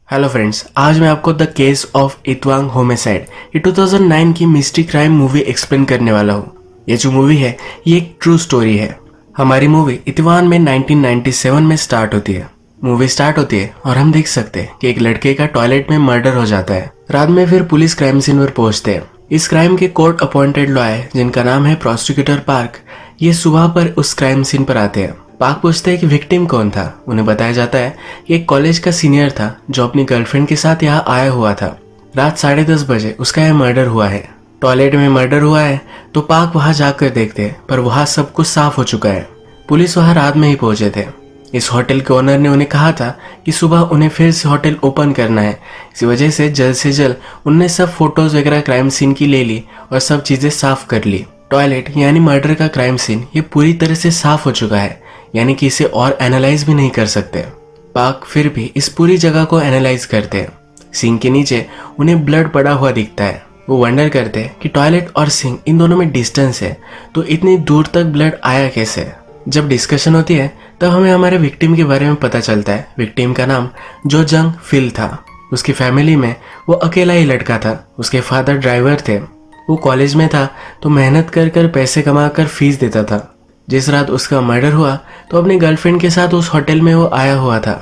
Hello friends, आज मैं आपको द केस ऑफ इत्वांग होमिसाइड ये 2009 की मिस्ट्री क्राइम मूवी एक्सप्लेन करने वाला हूँ। ये जो मूवी है ये एक ट्रू स्टोरी है। हमारी मूवी इत्वान में 1997 में स्टार्ट होती है। मूवी स्टार्ट होती है और हम देख सकते हैं कि एक लड़के का टॉयलेट में मर्डर हो जाता है। रात में फिर पुलिस क्राइम सीन पर पहुंचते हैं। इस क्राइम के कोर्ट अपॉइंटेड लॉयर जिनका नाम है प्रोसिक्यूटर पार्क, ये सुबह पर उस क्राइम सीन पर आते हैं। पार्क पूछते हैं कि विक्टिम कौन था। उन्हें बताया जाता है कि एक कॉलेज का सीनियर था जो अपनी गर्लफ्रेंड के साथ यहाँ आया हुआ था। रात 10:30 बजे उसका यह मर्डर हुआ है। टॉयलेट में मर्डर हुआ है तो पार्क वहां जाकर देखते हैं, पर वहां सब कुछ साफ हो चुका है। पुलिस वहां रात में ही पहुंचे थे। इस होटल के ओनर ने उन्हें कहा था कि सुबह उन्हें फिर से होटल ओपन करना है। इसी वजह से जल्द उनने सब फोटोज वगैरह क्राइम सीन की ले ली और सब चीजें साफ कर ली। टॉयलेट यानी मर्डर का क्राइम सीन ये पूरी तरह से साफ हो चुका है, यानी कि इसे और एनालाइज भी नहीं कर सकते। पार्क फिर भी इस पूरी जगह को एनालाइज करते हैं। सिंक के नीचे उन्हें ब्लड पड़ा हुआ दिखता है। वो वंडर करते हैं कि टॉयलेट और सिंक इन दोनों में डिस्टेंस है, तो इतनी दूर तक ब्लड आया कैसे। जब डिस्कशन होती है तब हमें हमारे विक्टिम के बारे में पता चलता है। विक्टिम का नाम जो जंग फिल था। उसकी फैमिली में वो अकेला ही लड़का था। उसके फादर ड्राइवर थे। वो कॉलेज में था तो मेहनत कर कर पैसे कमा कर फीस देता था। जिस रात उसका मर्डर हुआ तो अपनी गर्लफ्रेंड के साथ उस होटल में वो आया हुआ था।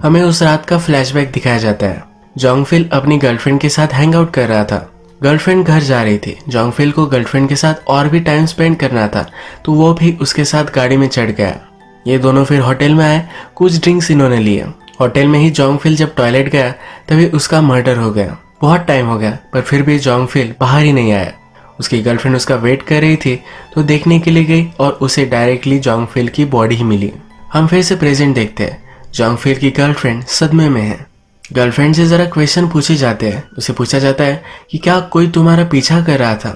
हमें उस रात का फ्लैशबैक दिखाया जाता है। जोंगफिल अपनी गर्लफ्रेंड के साथ हैंग आउट कर रहा था। गर्लफ्रेंड घर जा रही थी। जोंगफिल को गर्लफ्रेंड के साथ और भी टाइम स्पेंड करना था, तो वो भी उसके साथ गाड़ी में चढ़ गया। ये दोनों फिर होटल में आए। कुछ ड्रिंक्स इन्होंने लिए। होटल में ही जोंगफिल जब टॉयलेट गया तभी उसका मर्डर हो गया। बहुत टाइम हो गया पर फिर भी जोंगफिल बाहर ही नहीं आया। उसकी गर्लफ्रेंड उसका वेट कर रही थी तो देखने के लिए गई और उसे डायरेक्टली जोंगफिल की बॉडी ही मिली। हम फिर से प्रेजेंट देखते हैं। जोंगफिल की गर्लफ्रेंड सदमे में है। गर्लफ्रेंड से जरा क्वेश्चन पूछे जाते हैं। उसे पूछा जाता है कि क्या कोई तुम्हारा पीछा कर रहा था,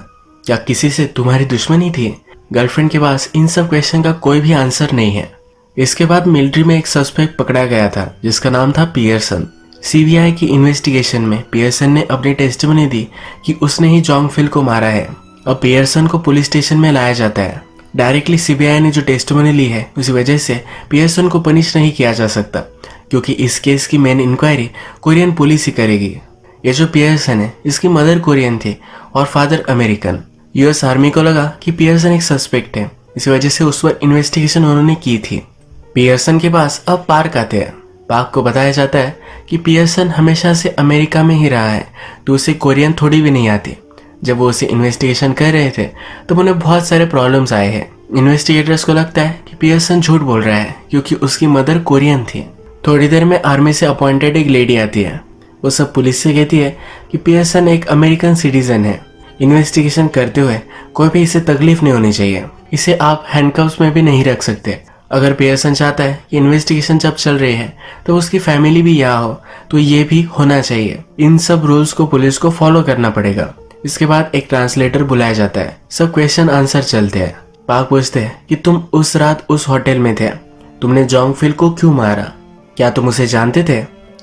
क्या किसी से तुम्हारी दुश्मनी थी। गर्लफ्रेंड के पास इन सब क्वेश्चन का कोई भी आंसर नहीं है। इसके बाद मिलिट्री में एक सस्पेक्ट पकड़ा गया था जिसका नाम था पियर्सन। सीबीआई की इन्वेस्टिगेशन में पियर्सन ने अपनी टेस्टिमनी दी कि उसने ही जोंगफिल को मारा है। अब पियर्सन को पुलिस स्टेशन में लाया जाता है। डायरेक्टली सीबीआई ने जो टेस्टिमनी ली है उसी वजह से पियर्सन को पनिश नहीं किया जा सकता, क्योंकि इस केस की मेन इंक्वायरी कोरियन पुलिस ही करेगी। ये जो पियर्सन है इसकी मदर कोरियन थी और फादर अमेरिकन। यूएस आर्मी को लगा कि पियर्सन एक सस्पेक्ट है, इसी वजह से उस पर इन्वेस्टिगेशन उन्होंने की थी। पियर्सन के पास अब पार्क आते हैं। पार्क को बताया जाता है कि पियर्सन हमेशा से अमेरिका में ही रहा है, तो उसे कोरियन थोड़ी भी नहीं आती। जब वो उसे इन्वेस्टिगेशन कर रहे थे तो उन्हें बहुत सारे प्रॉब्लम्स आए हैं। इन्वेस्टिगेटर्स को लगता है कि पियर्सन झूठ बोल रहा है क्योंकि उसकी मदर कोरियन थी। थोड़ी देर में आर्मी से अपॉइंटेड एक लेडी आती है। वो सब पुलिस से कहती है कि पियर्सन एक अमेरिकन सिटीजन है। इन्वेस्टिगेशन करते हुए कोई भी इसे तकलीफ नहीं होनी चाहिए। इसे आप हैंडकफ्स में भी नहीं रख सकते। अगर पियर्सन चाहता है कि इन्वेस्टिगेशन जब चल रही है तो उसकी फैमिली भी यहाँ हो, तो ये भी होना चाहिए। इन सब रूल्स को पुलिस को फॉलो करना पड़ेगा। इसके बाद एक ट्रांसलेटर बुलाया जाता है। सब क्वेश्चन आंसर चलते हैं। पार्क पूछते हैं कि तुम उस रात उस होटल में थे, तुमने जोंगफिल को क्यों मारा, क्या तुम उसे जानते थे।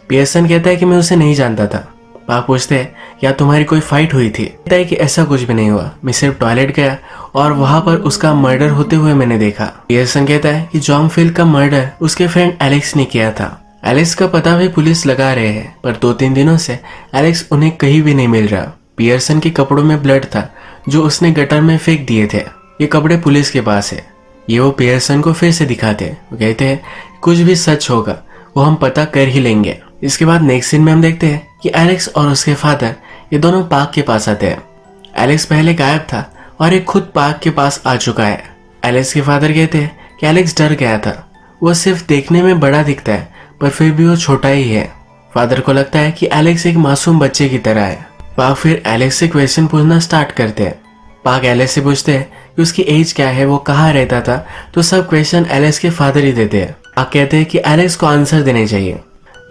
पियर्सन कहता है कि मैं उसे नहीं जानता था। पार्क पूछते हैं क्या तुम्हारी कोई फाइट हुई थी। कहता है कि ऐसा कुछ भी नहीं हुआ, मैं सिर्फ टॉयलेट गया और वहां पर उसका मर्डर होते हुए मैंने देखा। पियर्सन कहता है कि जोंगफिल का मर्डर उसके फ्रेंड एलेक्स ने किया था। एलेक्स का पता भी पुलिस लगा रहे हैं, पर 2-3 दिनों से एलेक्स उन्हें कहीं भी नहीं मिल रहा। पियर्सन के कपड़ों में ब्लड था जो उसने गटर में फेंक दिए थे। ये कपड़े पुलिस के पास है। ये वो पियर्सन को फिर से दिखाते हैं। वो कहते हैं कुछ भी सच होगा वो हम पता कर ही लेंगे। इसके बाद नेक्स्ट सीन में हम देखते हैं कि एलेक्स और उसके फादर ये दोनों पार्क के पास आते हैं। एलेक्स पहले गायब था और ये खुद पार्क के पास आ चुका है। एलेक्स के फादर कहते हैं कि एलेक्स डर गया था। वो सिर्फ देखने में बड़ा दिखता है पर फिर भी वो छोटा ही है। फादर को लगता है कि एलेक्स एक मासूम बच्चे की तरह है। पार्क फिर एलेक्स से क्वेश्चन पूछना स्टार्ट करते हैं। पार्क एलेक्स से पूछते हैं कि उसकी एज क्या है, वो कहाँ रहता था, तो सब क्वेश्चन एलेक्स के फादर ही देते हैं। पार्क कहते हैं कि एलेक्स को आंसर देने चाहिए।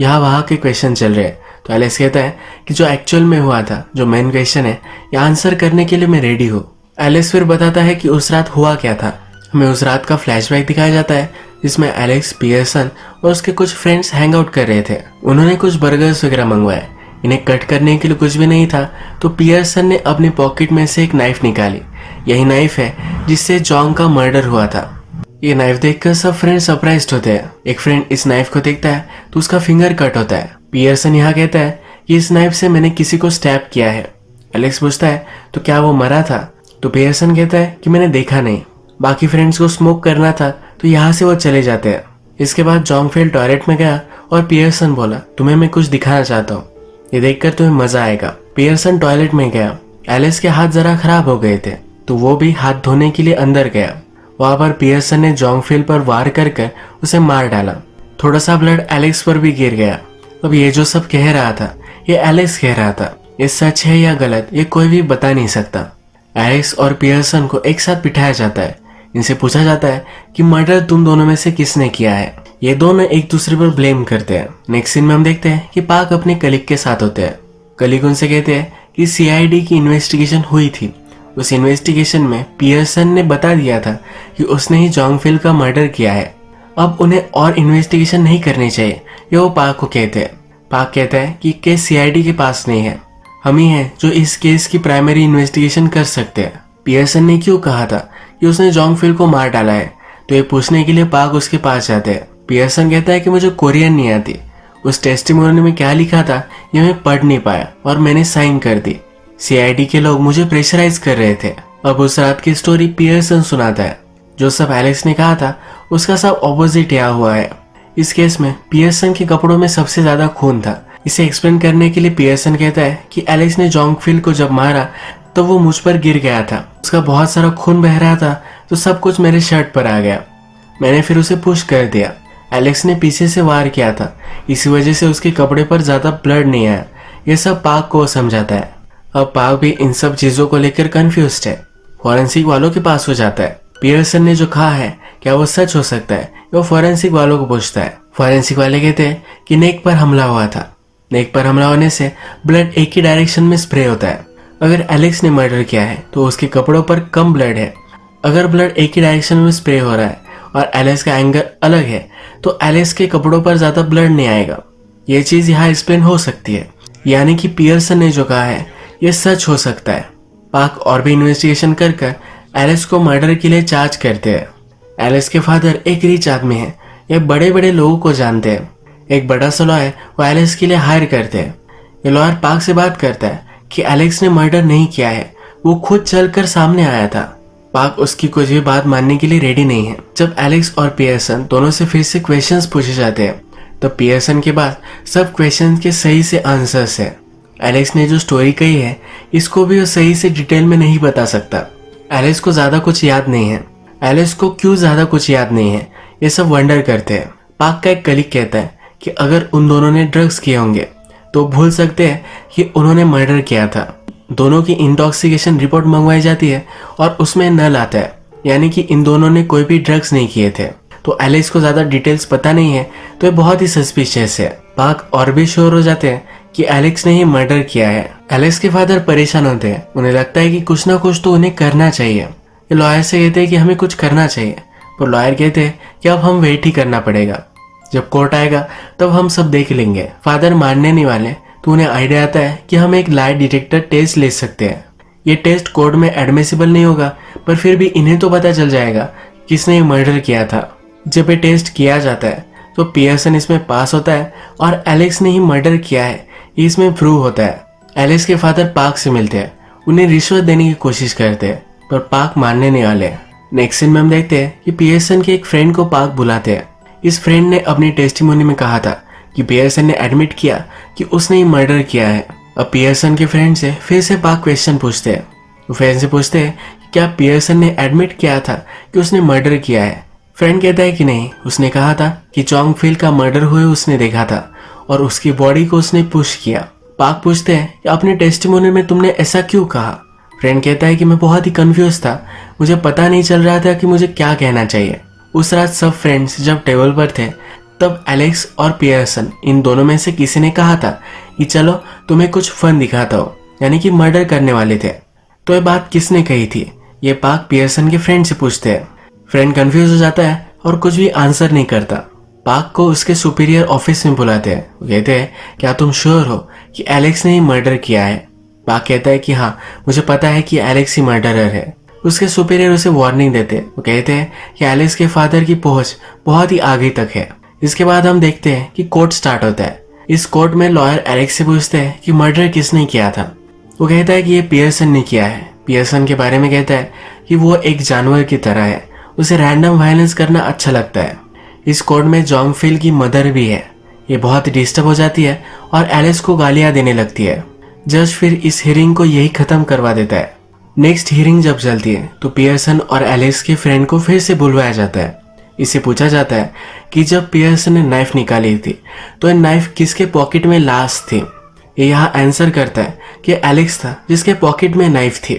यहाँ वहाँ के क्वेश्चन चल रहे हैं तो एलेक्स कहता है कि जो एक्चुअल में हुआ था, जो मेन क्वेश्चन है, ये आंसर करने के लिए मैं रेडी हूँ। एलेक्स फिर बताता है कि उस रात हुआ क्या था। हमें उस रात का फ्लैशबैक दिखाया जाता है जिसमें एलेक्स, पियर्सन और उसके कुछ फ्रेंड्स हैंग आउट कर रहे थे। उन्होंने कुछ बर्गर्स वगैरह मंगवाए। इन्हें कट करने के लिए कुछ भी नहीं था तो पियर्सन ने अपनी पॉकेट में से एक नाइफ निकाली। यही नाइफ है जिससे जोंग का मर्डर हुआ था। ये नाइफ देखकर सब फ्रेंड सरप्राइज्ड होते हैं। एक फ्रेंड इस नाइफ को देखता है तो उसका फिंगर कट होता है। पियर्सन यहाँ कहता है कि इस नाइफ से मैंने किसी को स्टैब किया है। एलेक्स पूछता है तो क्या वो मरा था? तो पियर्सन कहता है कि मैंने देखा नहीं, बाकी फ्रेंड्स को स्मोक करना था तो यहाँ से वो चले जाते हैं। इसके बाद जॉन्गफेल टॉयलेट में गया और पियर्सन बोला तुम्हें मैं कुछ दिखाना चाहता हूँ, ये देखकर तुम्हें मजा आएगा। पियर्सन टॉयलेट में गया। एलिस के हाथ जरा खराब हो गए थे तो वो भी हाथ धोने के लिए अंदर गया। वहां पर पियर्सन ने जॉन्गफेल पर वार कर उसे मार डाला। थोड़ा सा ब्लड एलेक्स पर भी गिर गया। अब ये जो सब कह रहा था ये एलेक्स कह रहा था, ये सच है या गलत ये कोई भी बता नहीं सकता। एलेक्स और पियर्सन को एक साथ बिठाया जाता है। इनसे पूछा जाता है कि मर्डर तुम दोनों में से किसने किया है। ये दोनों एक दूसरे पर ब्लेम करते हैं। नेक्स्ट सीन में हम देखते हैं कि पाक अपने कलीग के साथ होते हैं। कलीग उनसे कहते हैं कि सीआईडी की इन्वेस्टिगेशन हुई थी, उस इन्वेस्टिगेशन में पियर्सन ने बता दिया था कि उसने ही जॉन्गफेल का मर्डर किया है, अब उन्हें और इन्वेस्टिगेशन नहीं करनी चाहिए, ये वो पाक को कहते हैं। पाक कहता है कि केस सीआईडी के पास नहीं है, हम ही हैं जो इस केस की प्राइमरी इन्वेस्टिगेशन कर सकते हैं। पियर्सन ने क्यों कहा था कि उसने जॉन्गफेल को मार डाला है, तो ये पूछने के लिए पाक उसके पास जाते हैं। पियर्सन कहता है कि मुझे कोरियन नहीं आती, उस टेस्टिमोनी में क्या लिखा था ये मैं पढ़ नहीं पाया और मैंने साइन कर दी। सीआईडी के लोग मुझे प्रेशराइज कर रहे थे। अब उस रात की स्टोरी पियर्सन सुनाता है। जो सब एलेक्स ने कहा था उसका सब ऑपोजिट यहाँ हुआ है। इस केस में पियर्सन के कपड़ों में सबसे ज्यादा खून था। इसे एक्सप्लेन करने के लिए पियर्सन कहता है कि एलेक्स ने जॉन्गफेल को जब मारा तो वो मुझ पर गिर गया था, उसका बहुत सारा खून बह रहा था तो सब कुछ मेरे शर्ट पर आ गया, मैंने फिर उसे पुश कर दिया। एलेक्स ने पीछे से वार किया था, इसी वजह से उसके कपड़े पर ज्यादा ब्लड नहीं आया। ये सब पाक को समझाता है। अब पाक भी इन सब चीजों को लेकर कंफ्यूज्ड है। फॉरेंसिक वालों के पास हो जाता है। पियर्सन ने जो कहा है क्या वो सच हो सकता है, वो फॉरेंसिक वालों को पूछता है। फॉरेंसिक वाले कहते हैं कि नेक पर हमला हुआ था, नेक पर हमला होने से ब्लड एक ही डायरेक्शन में स्प्रे होता है। अगर एलेक्स ने मर्डर किया है तो उसके कपड़ों पर कम ब्लड है। अगर ब्लड एक ही डायरेक्शन में स्प्रे हो रहा है और एलेक्स का एंगल अलग है तो एलेक्स के कपड़ों पर ज्यादा ब्लड नहीं आएगा। ये चीज यहाँ एक्सप्लेन हो सकती है, यानी कि पियर्सन ने जो कहा है ये सच हो सकता है। पाक और भी इन्वेस्टिगेशन कर एलेक्स को मर्डर के लिए चार्ज करते हैं। एलेक्स के फादर एक रिच आदमी है, ये बड़े बड़े लोगों को जानते हैं। एक बड़ा सा लॉयर वो एलेक्स के लिए हायर करते हैं। ये लॉयर पाक से बात करता है कि एलेक्स ने मर्डर नहीं किया है, वो खुद चलकर सामने आया था। पाक उसकी कुछ भी बात मानने के लिए रेडी नहीं है। जब एलेक्स और पियर्सन दोनों से फिर से क्वेश्चंस पूछे जाते हैं तो पियर्सन के पास सब क्वेश्चंस के सही से आंसर्स है। एलेक्स ने जो स्टोरी कही है इसको भी वो सही से डिटेल में नहीं बता सकता। एलेक्स को ज्यादा कुछ याद नहीं है। एलेक्स को क्यों ज्यादा कुछ याद नहीं है ये सब वंडर करते हैं। पाक का एक कलीग कहता है कि अगर उन दोनों ने ड्रग्स किए होंगे तो भूल सकते हैं कि उन्होंने मर्डर किया था। दोनों की इंटॉक्सिकेशन रिपोर्ट मंगवाई जाती है और उसमें नल आता है, यानी कि इन दोनों ने कोई भी ड्रग्स नहीं किए थे। तो एलेक्स को ज्यादा डिटेल्स पता नहीं है तो ये बहुत ही सस्पिशियस है। पाक और भी श्योर हो जाते हैं कि एलेक्स ने ही मर्डर किया है। एलेक्स के फादर परेशान होते हैं, उन्हें लगता है कि कुछ ना कुछ तो उन्हें करना चाहिए। ये लॉयर से कहते हैं कि हमें कुछ करना चाहिए, पर लॉयर कहते हैं कि अब हम वेट ही करना पड़ेगा, जब कोर्ट आएगा तब हम सब देख लेंगे। फादर मानने नहीं वाले तो उन्हें आइडिया आता है कि हम एक लाई डिटेक्टर टेस्ट ले सकते हैं। ये टेस्ट कोर्ट में एडमिसिबल नहीं होगा पर फिर भी इन्हें तो पता चल जाएगा किसने मर्डर किया था। जब ये टेस्ट किया जाता है तो पियर्सन इसमें पास होता है और एलेक्स ने ही मर्डर किया है इसमें प्रूव होता है। एलेक्स के फादर पाक से मिलते हैं, उन्हें रिश्वत देने की कोशिश करते हैं पर पाक मानने नहीं वाले। नेक्स्ट सीन में हम देखते हैं कि पियर्सन के एक फ्रेंड को पाक बुलाते हैं। इस फ्रेंड ने अपनी टेस्टिमोनी में कहा था कि पियर्सन ने एडमिट किया कि उसने ही मर्डर किया है। अब पियर्सन के फ्रेंड से फिर से पाक क्वेश्चन पूछते हैं। तो फ्रेंड से पूछते हैं कि क्या पियर्सन ने एडमिट किया था कि उसने मर्डर किया है। फ्रेंड कहता है कि नहीं, उसने कहा था कि जॉन्गफेल का मर्डर हुए उसने देखा था और उसकी बॉडी को उसने पुश किया। पाक पूछते हैं कि अपने टेस्टिमोनी में तुमने ऐसा क्यों कहा। फ्रेंड कहता है कि मैं बहुत ही कंफ्यूज था, मुझे पता नहीं चल रहा था कि मुझे क्या कहना चाहिए। उस रात सब फ्रेंड्स जब टेबल पर थे तब एलेक्स और पियर्सन इन दोनों में से किसी ने कहा था कि चलो तुम्हें कुछ फन दिखाता हो, यानी कि मर्डर करने वाले थे। तो ये बात किसने कही थी, ये पाक पियर्सन के फ्रेंड से पूछते हैं। फ्रेंड कंफ्यूज हो जाता है और कुछ भी आंसर नहीं करता। पाक को उसके सुपीरियर ऑफिस में बुलाते हैं। वो कहते हैं क्या तुम श्योर हो कि एलेक्स ने ही मर्डर किया है। पाक कहता है कि हाँ, मुझे पता है कि एलेक्स ही मर्डरर है। उसके सुपीरियर उसे वार्निंग देते हैं। वो कहते हैं कि एलेक्स के फादर की पहुंच बहुत ही आगे तक है। इसके बाद हम देखते हैं कि कोर्ट स्टार्ट होता है। इस कोर्ट में लॉयर एलेक्स से पूछते हैं कि मर्डर किसने किया था। वो कहता है कि ये पियर्सन ने किया है। पियर्सन के बारे में कहता है कि वो एक जानवर की तरह है, उसे रैंडम वायलेंस करना अच्छा लगता है। इस कोर्ट में जॉन फिल की मदर भी है। ये बहुत डिस्टर्ब हो जाती है और एलिस को गालियां देने लगती है। जज फिर इस हियरिंग को यही खत्म करवा देता है। नेक्स्ट हियरिंग जब चलती है तो पियर्सन और एलिस के फ्रेंड को फिर से बुलवाया जाता है। इससे पूछा जाता है कि जब पियर्सन ने नाइफ निकाली थी तो ये नाइफ किसके पॉकेट में लास्ट थी। ये यहाँ आंसर करता है कि एलेक्स था जिसके पॉकेट में नाइफ थी,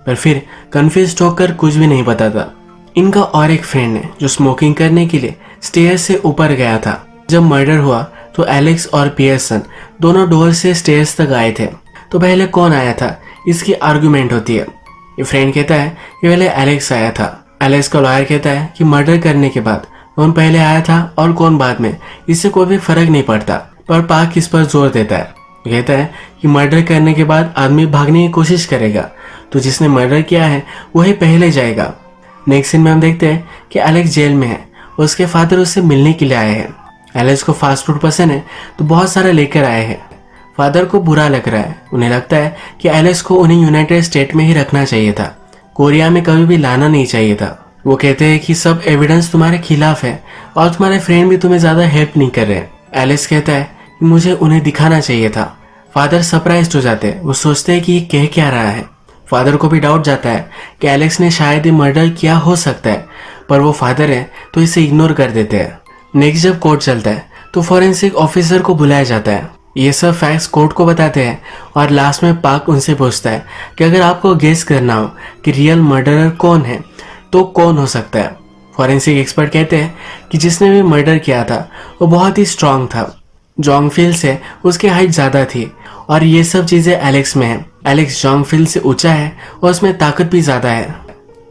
पर फिर कंफ्यूज होकर कुछ भी नहीं बताता। इनका और एक फ्रेंड है जो स्मोकिंग करने के लिए स्टेयर्स से ऊपर गया था। जब मर्डर हुआ तो एलेक्स और पियर्सन दोनों डोर से स्टेयर्स तक आए थे। तो पहले कौन आया था इसकी आर्गुमेंट होती है। ये फ्रेंड कहता है कि पहले एलेक्स आया था। एलेक्स का लॉयर कहता है कि मर्डर करने के बाद कौन पहले आया था और कौन बाद में, इससे कोई भी फर्क नहीं पड़ता। पर पाक इस पर जोर देता है। कहता है कि मर्डर करने के बाद आदमी भागने की कोशिश करेगा तो जिसने मर्डर किया है वही पहले जाएगा। नेक्स्ट सीन में हम देखते हैं कि एलेक्स जेल में है। उसके फादर उससे मिलने के लिए आए हैं। एलेक्स को फास्ट फूड पसंद है तो बहुत सारा लेकर आए हैं। फादर को बुरा लग रहा है। उन्हें लगता है कि एलेक्स को उन्हें यूनाइटेड स्टेट में ही रखना चाहिए था, कोरिया में कभी भी लाना नहीं चाहिए था। वो कहते हैं कि सब एविडेंस तुम्हारे खिलाफ है और तुम्हारे फ्रेंड भी तुम्हें ज्यादा हेल्प नहीं कर रहे। एलेक्स कहता है कि मुझे उन्हें दिखाना चाहिए था। फादर सरप्राइज हो जाते हैं। वो सोचते हैं कि ये कह क्या रहा है। फादर को भी डाउट जाता है कि एलेक्स ने शायद ही मर्डर किया हो सकता है, पर वो फादर है तो इसे इग्नोर कर देते हैं। नेक्स्ट जब कोर्ट चलता है तो फॉरेंसिक ऑफिसर को बुलाया जाता है। ये सब फैक्ट्स कोर्ट को बताते हैं और लास्ट में पाक उनसे पूछता है कि अगर आपको गेस करना हो कि रियल मर्डरर कौन है तो कौन हो सकता है। फॉरेंसिक एक्सपर्ट कहते हैं कि जिसने भी मर्डर किया था वो बहुत ही स्ट्रांग था। जॉन फिल से उसकी हाइट ज्यादा थी और ये सब चीजें एलेक्स में है। एलेक्स जॉन फिल से ऊंचा है और उसमें ताकत भी ज्यादा है।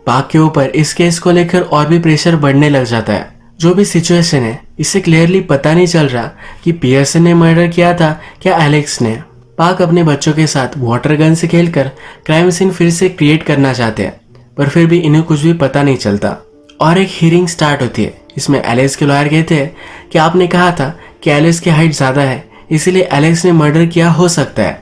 पाक के ऊपर इस केस को लेकर और भी प्रेशर बढ़ने लग जाता है। जो भी सिचुएशन है इससे क्लियरली पता नहीं चल रहा कि पियर्सन ने मर्डर किया था क्या एलेक्स ने। पाक अपने बच्चों के साथ वाटर गन से खेलकर क्राइम सीन फिर से क्रिएट करना चाहते हैं, पर फिर भी इन्हें कुछ भी पता नहीं चलता। और एक हियरिंग स्टार्ट होती है। इसमें एलेक्स के लॉयर कहते हैं कि आपने कहा था कि एलेक्स की हाइट ज्यादा है इसीलिए एलेक्स ने मर्डर किया हो सकता है,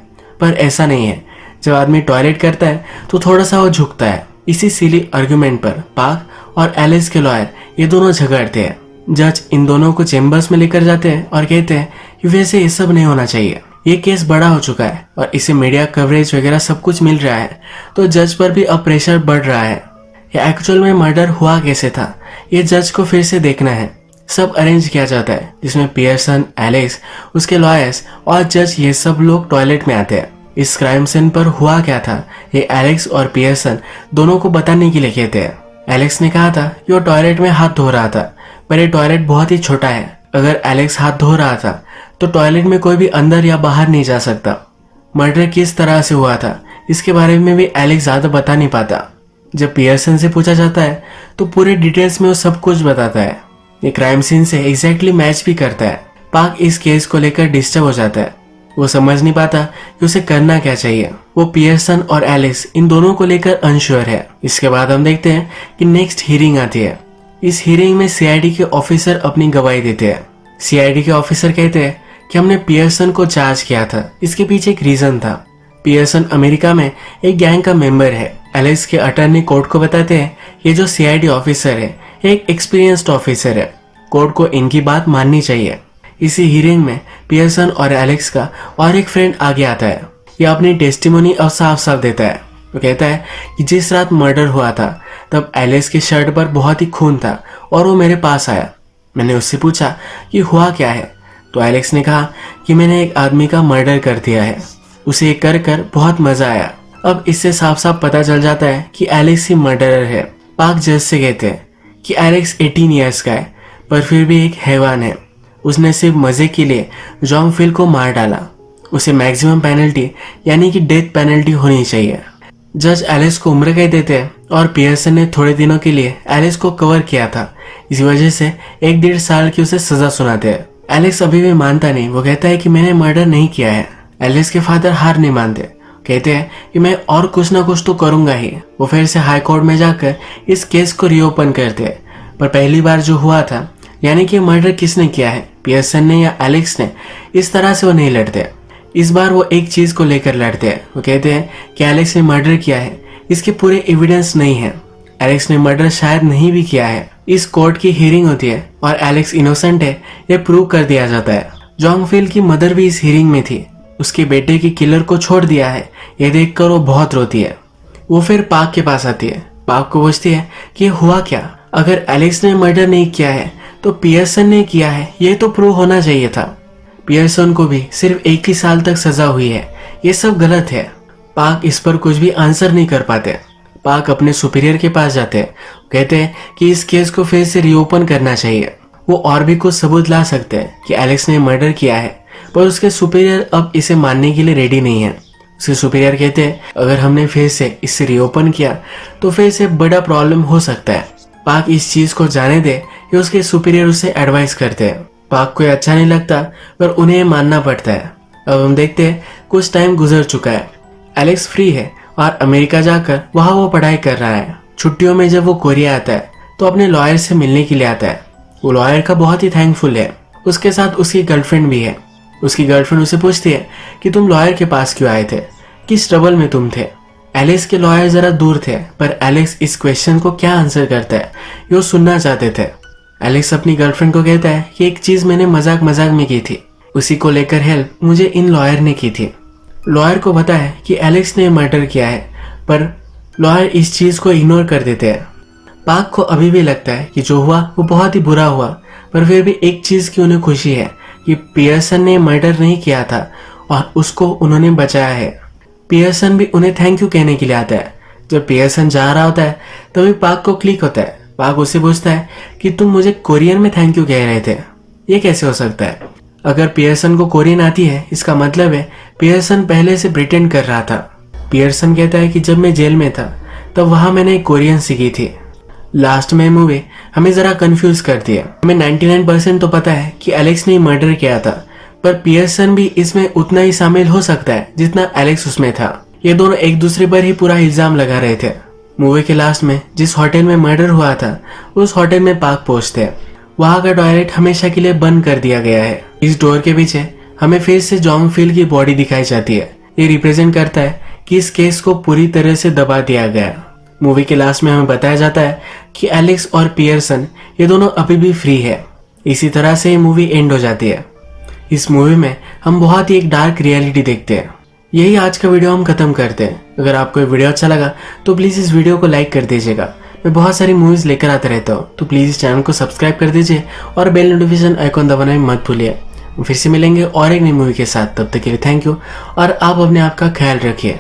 पर ऐसा नहीं है। जब आदमी टॉयलेट करता है तो थोड़ा सा वो झुकता है। इसी सिली आर्गुमेंट पर पाक और एलेक्स के लॉयर ये दोनों झगड़ते हैं। जज इन दोनों को चेम्बर्स में लेकर जाते हैं और कहते हैं कि वैसे ये सब नहीं होना चाहिए। ये केस बड़ा हो चुका है और इसे मीडिया कवरेज वगैरह सब कुछ मिल रहा है, तो जज पर भी अब प्रेशर बढ़ रहा है। ये एक्चुअल में मर्डर हुआ कैसे था ये जज को फिर से देखना है। सब अरेंज किया जाता है जिसमें पियर्सन, एलेक्स, उसके लॉयर्स और जज ये सब लोग टॉयलेट में आते हैं। इस क्राइम सीन पर हुआ क्या था ये एलेक्स और पियर्सन दोनों को बताने के लिए कहते हैं। एलेक्स ने कहा था कि वो टॉयलेट में हाथ धो रहा था, पर ये टॉयलेट बहुत ही छोटा है। अगर एलेक्स हाथ धो रहा था तो टॉयलेट में कोई भी अंदर या बाहर नहीं जा सकता। मर्डर किस तरह से हुआ था इसके बारे में भी एलेक्स ज्यादा बता नहीं पाता। जब पियर्सन से पूछा जाता है तो पूरे डिटेल्स में वो सब कुछ बताता है। ये क्राइम सीन से एग्जैक्टली मैच भी करता है। पाक इस केस को लेकर डिस्टर्ब हो जाता है। वो समझ नहीं पाता कि उसे करना क्या चाहिए। वो पियर्सन और एलेक्स इन दोनों को लेकर अनश्योर है। इसके बाद हम देखते हैं कि नेक्स्ट हियरिंग आती है। इस हियरिंग में सीआईडी के ऑफिसर अपनी गवाही देते हैं। सीआईडी के ऑफिसर कहते हैं कि हमने पियर्सन को चार्ज किया था, इसके पीछे एक रीजन था। पियर्सन अमेरिका में एक गैंग का मेंबर है। एलेक्स के अटर्नी कोर्ट को बताते हैं ये जो सीआईडी ऑफिसर है एक एक्सपीरियंस्ड ऑफिसर है, कोर्ट को इनकी बात माननी चाहिए। इसी हियरिंग में पियर्सन और एलेक्स का और एक फ्रेंड आगे आता है। ये अपनी टेस्टिमोनी अब साफ साफ देता है। वो कहता है कि जिस रात मर्डर हुआ था तब एलेक्स की शर्ट पर बहुत ही खून था और वो मेरे पास आया। मैंने उससे पूछा कि हुआ क्या है, तो एलेक्स ने कहा कि मैंने एक आदमी का मर्डर कर दिया है, उसे कर कर बहुत मजा आया। अब इससे साफ साफ पता चल जाता है कि एलेक्स ही मर्डरर है। पाक जज से कहते हैं कि एलेक्स 18 ईयर्स का है पर फिर भी एक हैवान है। उसने सिर्फ मजे के लिए जॉन फिल को मार डाला। उसे मैक्सिमम पेनल्टी यानी कि डेथ पेनल्टी होनी चाहिए। जज एलेक्स को उम्र कैद देते हैं और पियर्सन ने थोड़े दिनों के लिए एलेक्स को कवर किया था, इसी वजह से 1-1.5 साल की उसे सजा सुनाते हैं। एलेक्स अभी भी मानता नहीं। वो कहता है कि मैंने मर्डर नहीं किया है। एलेक्स के फादर हार नहीं मानते, कहते हैं कि मैं और कुछ ना कुछ तो करूंगा ही। वो फिर से हाई कोर्ट में जाकर इस केस को रीओपन करते हैं। पर पहली बार जो हुआ था यानी कि मर्डर किसने किया है पियर्सन ने या एलेक्स ने, इस तरह से वो नहीं लड़ते। इस बार वो एक चीज को लेकर लड़ते हैं। वो कहते हैं कि एलेक्स ने मर्डर किया है, इसके पूरे एविडेंस नहीं है। एलेक्स ने मर्डर शायद नहीं भी किया है। इस कोर्ट की हियरिंग होती है और एलेक्स इनोसेंट है ये प्रूव कर दिया जाता है। जोंग फिल की मदर भी इस हियरिंग में थी। उसके बेटे की किलर को छोड़ दिया है ये देखकर वो बहुत रोती है। वो फिर पाक के पास आती है। पाक को पूछती है कि हुआ क्या, अगर एलेक्स ने मर्डर नहीं किया है तो पियर्सन ने किया है, ये तो प्रूव होना चाहिए था। पियर्सन को भी सिर्फ 1 ही साल तक सजा हुई है, ये सब गलत है। पाक इस पर कुछ भी आंसर नहीं कर पाते। पाक अपने सुपीरियर के पास जाते हैं। कहते हैं कि इस केस को फिर से रीओपन करना चाहिए। वो और भी कुछ सबूत ला सकते हैं कि एलेक्स ने मर्डर किया है, पर उसके सुपीरियर अब इसे मानने के लिए रेडी नहीं है। उसके सुपीरियर कहते हैं अगर हमने फिर से इसे रीओपन किया तो फिर से बड़ा प्रॉब्लम हो सकता है। पाक इस चीज को जाने दे कि उसके सुपीरियर उसे एडवाइस करते हैं। पाक को अच्छा नहीं लगता पर उन्हें मानना पड़ता है। अब हम देखते हैं कुछ टाइम गुजर चुका है। एलेक्स फ्री है और अमेरिका जाकर वहां वो पढ़ाई कर रहा है। छुट्टियों में जब वो कोरिया आता है तो अपने लॉयर से मिलने के लिए आता है। वो लॉयर का बहुत ही थैंकफुल है। उसके साथ उसकी गर्लफ्रेंड भी है। उसकी गर्लफ्रेंड उसे पूछती है कि तुम लॉयर के पास क्यों आए थे, किस ट्रबल में तुम थे। एलेक्स के लॉयर जरा दूर थे पर एलेक्स इस क्वेश्चन को क्या आंसर करता है ये वो सुनना चाहते थे। एलेक्स अपनी गर्लफ्रेंड को कहता है कि एक चीज मैंने मजाक मजाक में की थी, उसी को लेकर हेल्प मुझे इन लॉयर ने की थी। लॉयर को पता है कि एलेक्स ने मर्डर किया है पर लॉयर इस चीज को इग्नोर कर देते हैं। पाक को अभी भी लगता है कि जो हुआ वो बहुत ही बुरा हुआ, पर फिर भी एक चीज की उन्हें खुशी है कि पियर्सन ने मर्डर नहीं किया था और उसको उन्होंने बचाया है। पियर्सन भी उन्हें थैंक यू कहने के लिए आता है। जब पियर्सन जा रहा होता है तभी पाक को क्लिक होता है। पाक उससे पूछता है कि तुम मुझे कोरियन में थैंक यू कह रहे थे, ये कैसे हो सकता है। अगर पियर्सन को कोरियन आती है इसका मतलब है पियर्सन पहले से प्रिटेंड कर रहा था। पियर्सन कहता है कि जब मैं जेल में था तब वहां मैंने कोरियन सीखी थी। लास्ट में मूवी हमें जरा कंफ्यूज करती है। हमें 99% तो पता है कि एलेक्स ने मर्डर किया था, पर पियर्सन भी इसमें उतना ही शामिल हो सकता है जितना एलेक्स उसमें था। ये दोनों एक दूसरे पर ही पूरा इल्जाम लगा रहे थे। मूवी के लास्ट में जिस होटल में मर्डर हुआ था उस होटल में पाक पहुंचते हैं। वहां का टॉयलेट हमेशा के लिए बंद कर दिया गया है। इस डोर के पीछे हमें फिर से जोंग फिल की बॉडी दिखाई जाती है। ये रिप्रेजेंट करता है कि इस केस को पूरी तरह से दबा दिया गया। मूवी के लास्ट में हमें बताया जाता है कि एलेक्स और पियर्सन ये दोनों अभी भी फ्री है। इसी तरह से ये मूवी एंड हो जाती है। इस मूवी में हम बहुत ही एक डार्क रियलिटी देखते हैं। यही आज का वीडियो हम खत्म करते हैं। अगर आपको ये वीडियो अच्छा लगा तो प्लीज इस वीडियो को लाइक कर दीजिएगा। मैं बहुत सारी मूवीज लेकर आता रहता हूँ, तो प्लीज इस चैनल को सब्सक्राइब कर दीजिए और बेल नोटिफिकेशन आइकॉन दबाना भी मत भूलिए। फिर से मिलेंगे और एक नई मूवी के साथ। तब तक के लिए थैंक यू और आप अपने आप का ख्याल रखिए।